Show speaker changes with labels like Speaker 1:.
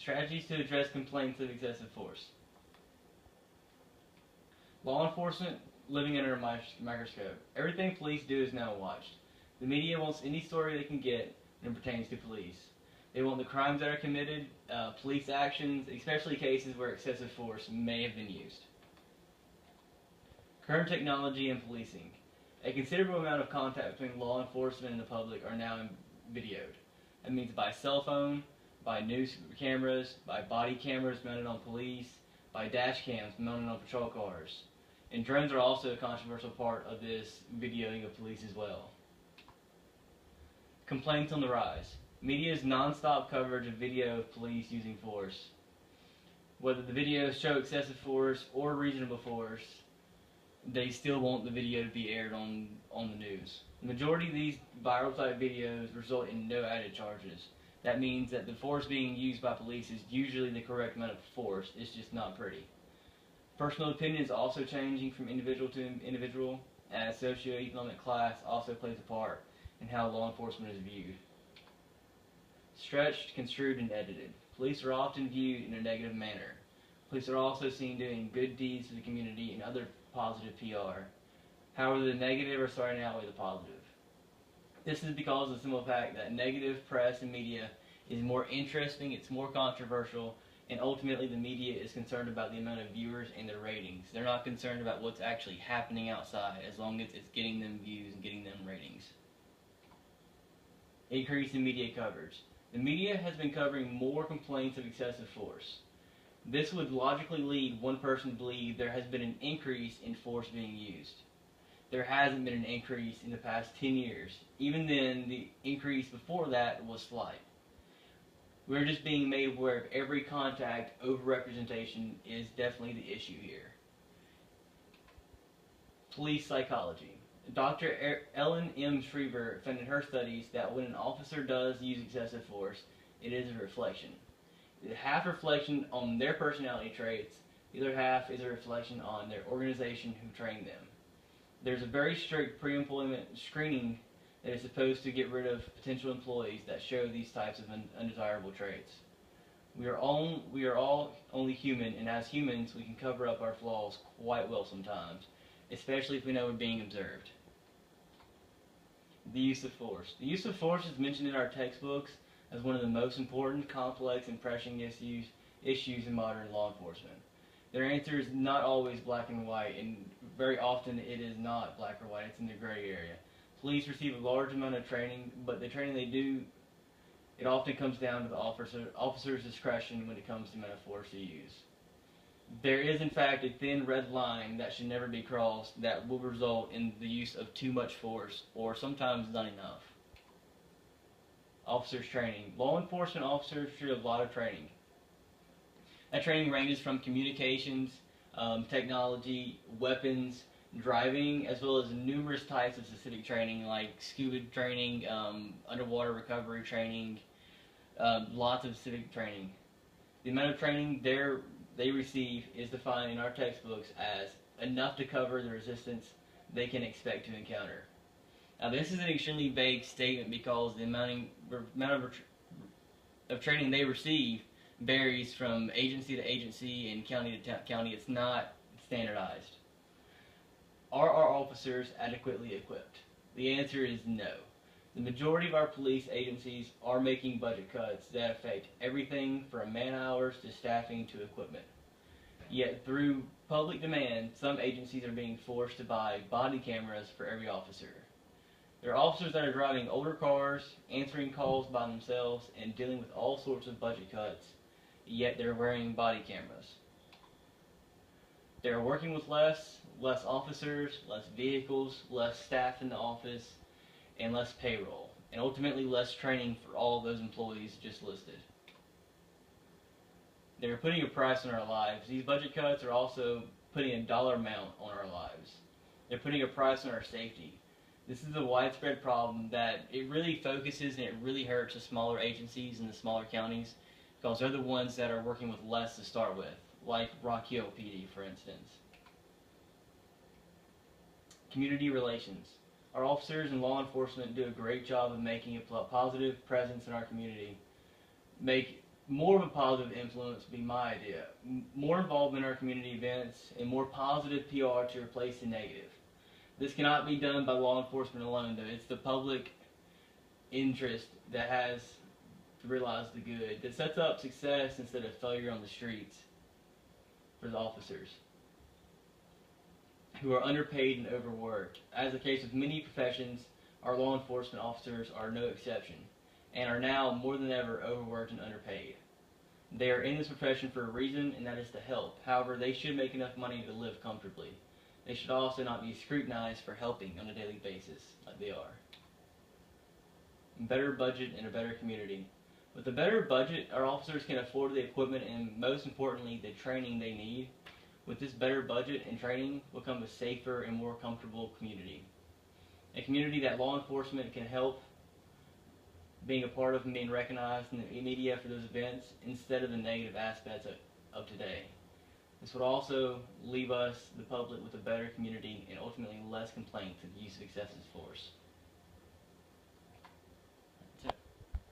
Speaker 1: Strategies to address complaints of excessive force. Law enforcement living under a microscope. Everything police do is now watched. The media wants any story they can get when it pertains to police. They want the crimes that are committed, police actions, especially cases where excessive force may have been used. Current technology and policing. A considerable amount of contact between law enforcement and the public are now videoed. That means by cell phone, by news cameras, by body cameras mounted on police, by dash cams mounted on patrol cars. And drones are also a controversial part of this videoing of police as well. Complaints on the rise. Media's non-stop coverage of video of police using force. Whether the videos show excessive force or reasonable force, they still want the video to be aired on the news. The majority of these viral type videos result in no added charges. That means that the force being used by police is usually the correct amount of force, it's just not pretty. Personal opinion is also changing from individual to individual, as socioeconomic class also plays a part in how law enforcement is viewed. Stretched, construed, and edited. Police are often viewed in a negative manner. Police are also seen doing good deeds to the community and other positive PR. However, the negative are starting to outweigh the positive. This is because of the simple fact that negative press and media is more interesting, it's more controversial, and ultimately the media is concerned about the amount of viewers and their ratings. They're not concerned about what's actually happening outside as long as it's getting them views and getting them ratings. Increase in media coverage. The media has been covering more complaints of excessive force. This would logically lead one person to believe there has been an increase in force being used. There hasn't been an increase in the past 10 years. Even then, the increase before that was slight. We're just being made aware of every contact overrepresentation is definitely the issue here. Police psychology. Dr. Ellen M. Shriver found in her studies that when an officer does use excessive force, it is a reflection. The half reflection on their personality traits, the other half is a reflection on their organization who trained them. There's a very strict pre-employment screening that is supposed to get rid of potential employees that show these types of undesirable traits. We are all only human, and as humans, we can cover up our flaws quite well sometimes, especially if we know we're being observed. The use of force. The use of force is mentioned in our textbooks as one of the most important, complex, and pressing issues in modern law enforcement. Their answer is not always black and white, and very often it is not black or white, it's in the gray area. Police receive a large amount of training, but the training they do, it often comes down to the officer's discretion when it comes to the amount of force to use. There is, in fact, a thin red line that should never be crossed that will result in the use of too much force, or sometimes not enough. Officers training. Law enforcement officers receive a lot of training. That training ranges from communications, technology, weapons, driving, as well as numerous types of specific training like scuba training, underwater recovery training, lots of specific training. The amount of training they receive is defined in our textbooks as enough to cover the resistance they can expect to encounter. Now, this is an extremely vague statement because the amount of training they receive varies from agency to agency and county to county. It's not standardized. Are our officers adequately equipped? The answer is no. The majority of our police agencies are making budget cuts that affect everything from man hours to staffing to equipment. Yet through public demand, some agencies are being forced to buy body cameras for every officer. There are officers that are driving older cars, answering calls by themselves, and dealing with all sorts of budget cuts, yet they're wearing body cameras. They're working with less officers, less vehicles, less staff in the office, and less payroll, and ultimately less training for all of those employees just listed. They're putting a price on our lives. These budget cuts are also putting a dollar amount on our lives. They're putting a price on our safety. This is a widespread problem that it really focuses and it really hurts the smaller agencies and the smaller counties because they're the ones that are working with less to start with, like Rock Hill PD, for instance. Community relations. Our officers and law enforcement do a great job of making a positive presence in our community, make more of a positive influence would be my idea. More involvement in our community events and more positive PR to replace the negative. This cannot be done by law enforcement alone, though. It's the public interest that has to realize the good, that sets up success instead of failure on the streets for the officers, who are underpaid and overworked. As the case with many professions, our law enforcement officers are no exception, and are now more than ever overworked and underpaid. They are in this profession for a reason, and that is to help. However, they should make enough money to live comfortably. They should also not be scrutinized for helping on a daily basis, like they are. Better budget and a better community. With a better budget, our officers can afford the equipment and, most importantly, the training they need. With this better budget and training will come a safer and more comfortable community. A community that law enforcement can help being a part of and being recognized in the media for those events instead of the negative aspects of today. This would also leave us, the public, with a better community and ultimately less complaints of use of excessive force.